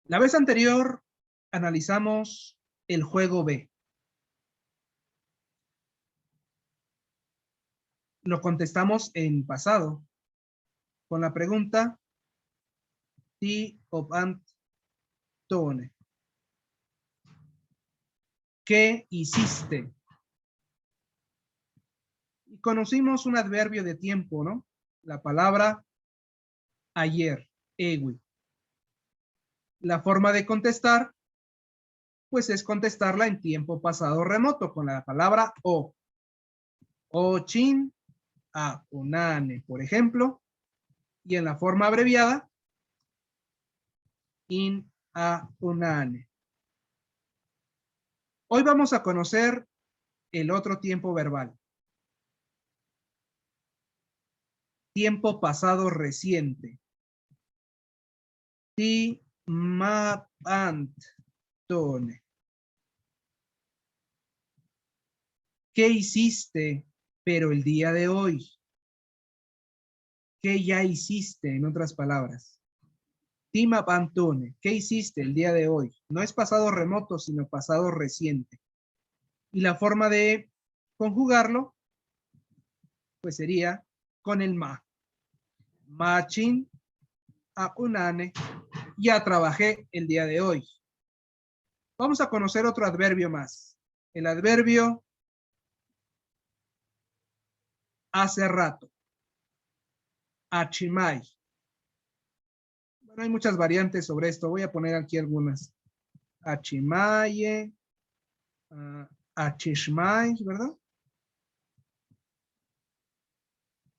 La vez anterior analizamos el juego B. Lo contestamos en pasado con la pregunta "Ti op tone". ¿Qué hiciste? Y conocimos un adverbio de tiempo, ¿no? La palabra ayer, ewi. La forma de contestar, pues es contestarla en tiempo pasado remoto con la palabra o. Ochin a unane, por ejemplo. Y en la forma abreviada, in a unane. Hoy vamos a conocer el otro tiempo verbal. Tiempo pasado reciente. Ti mapant tone. ¿Qué hiciste, pero el día de hoy? ¿Qué ya hiciste, en otras palabras? Ti mapant tone. ¿Qué hiciste el día de hoy? No es pasado remoto, sino pasado reciente. Y la forma de conjugarlo, pues sería con el ma. Machin a unane. Ya trabajé el día de hoy. Vamos a conocer otro adverbio más. El adverbio hace rato. Achimay. Bueno, hay muchas variantes sobre esto. Voy a poner aquí algunas. Achimaye. Achishmay, ¿verdad?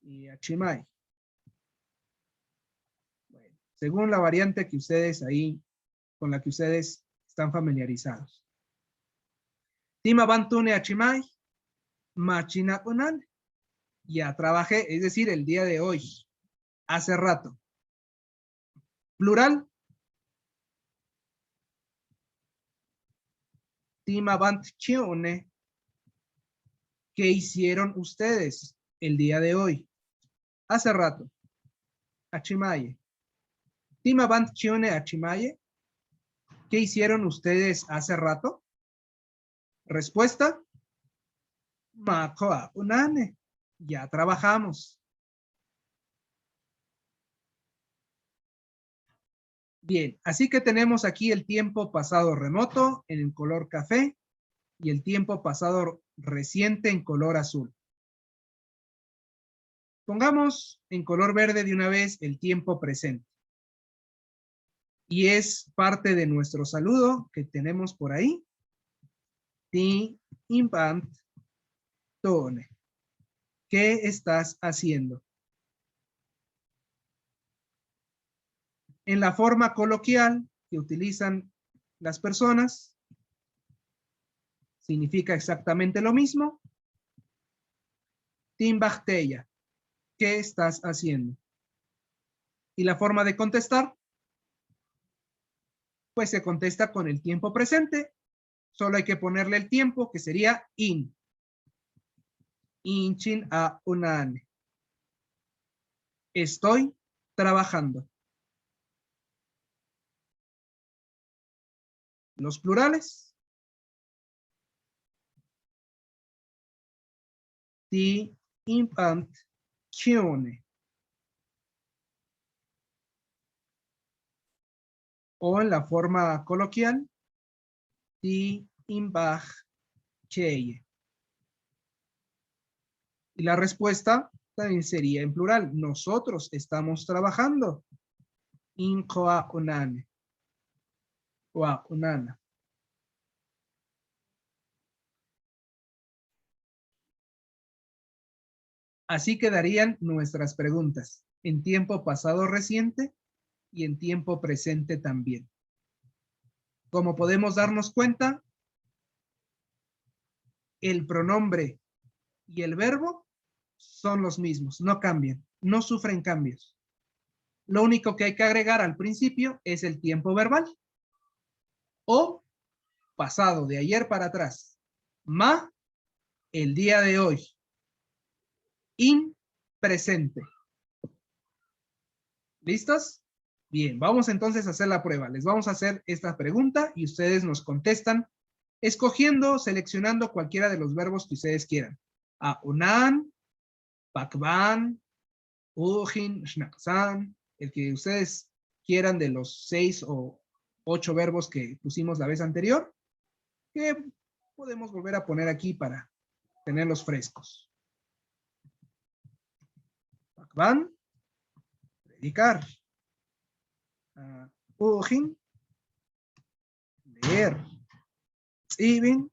Y achimay. Bueno, según la variante que ustedes ahí, con la que ustedes están familiarizados. Tima bantune achimay. Machina unan. Ya trabajé, es decir, el día de hoy. Hace rato. Plural. Tima bantchione. ¿Qué hicieron ustedes el día de hoy? Hace rato. Achimaye. Tima bantchione achimaye. ¿Qué hicieron ustedes hace rato? Respuesta. Makoa unane. Ya trabajamos. Bien, así que tenemos aquí el tiempo pasado remoto en el color café y el tiempo pasado reciente en color azul. Pongamos en color verde de una vez el tiempo presente. Y es parte de nuestro saludo que tenemos por ahí. Ti impant tone. ¿Qué estás haciendo? En la forma coloquial que utilizan las personas, significa exactamente lo mismo. Timbachteya. ¿Qué estás haciendo? Y la forma de contestar, pues se contesta con el tiempo presente. Solo hay que ponerle el tiempo, que sería in. Inchin a unane. Estoy trabajando. Los plurales. Ti impant chione. O en la forma coloquial, ti imbach cheye. Y la respuesta también sería en plural. Nosotros estamos trabajando. Incoa unane. Oa unana. Así quedarían nuestras preguntas en tiempo pasado reciente y en tiempo presente también. Como podemos darnos cuenta, el pronombre y el verbo son los mismos, no cambian, no sufren cambios. Lo único que hay que agregar al principio es el tiempo verbal o pasado, de ayer para atrás. Ma, el día de hoy. In, presente. ¿Listos? Bien, vamos entonces a hacer la prueba. Les vamos a hacer esta pregunta y ustedes nos contestan escogiendo, seleccionando cualquiera de los verbos que ustedes quieran. Unan, pakban, ujin, shnaksan, el que ustedes quieran de los 6 o 8 verbos que pusimos la vez anterior, que podemos volver a poner aquí para tenerlos frescos. Pakban, predicar. Ujin, leer. Tzibin,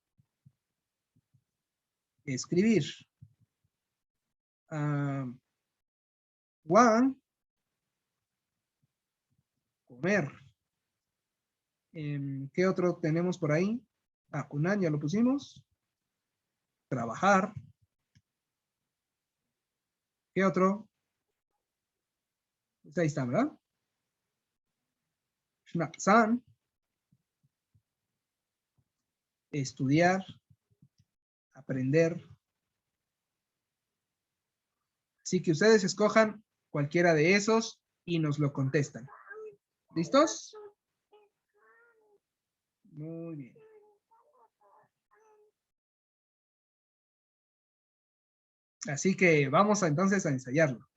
escribir. Wan, comer. ¿Qué otro tenemos por ahí? Unan, ya lo pusimos. Trabajar. ¿Qué otro? Pues ahí está, ¿verdad? Shnaksan. Estudiar. Aprender. Así que ustedes escojan cualquiera de esos y nos lo contestan. ¿Listos? Muy bien. Así que vamos entonces a ensayarlo.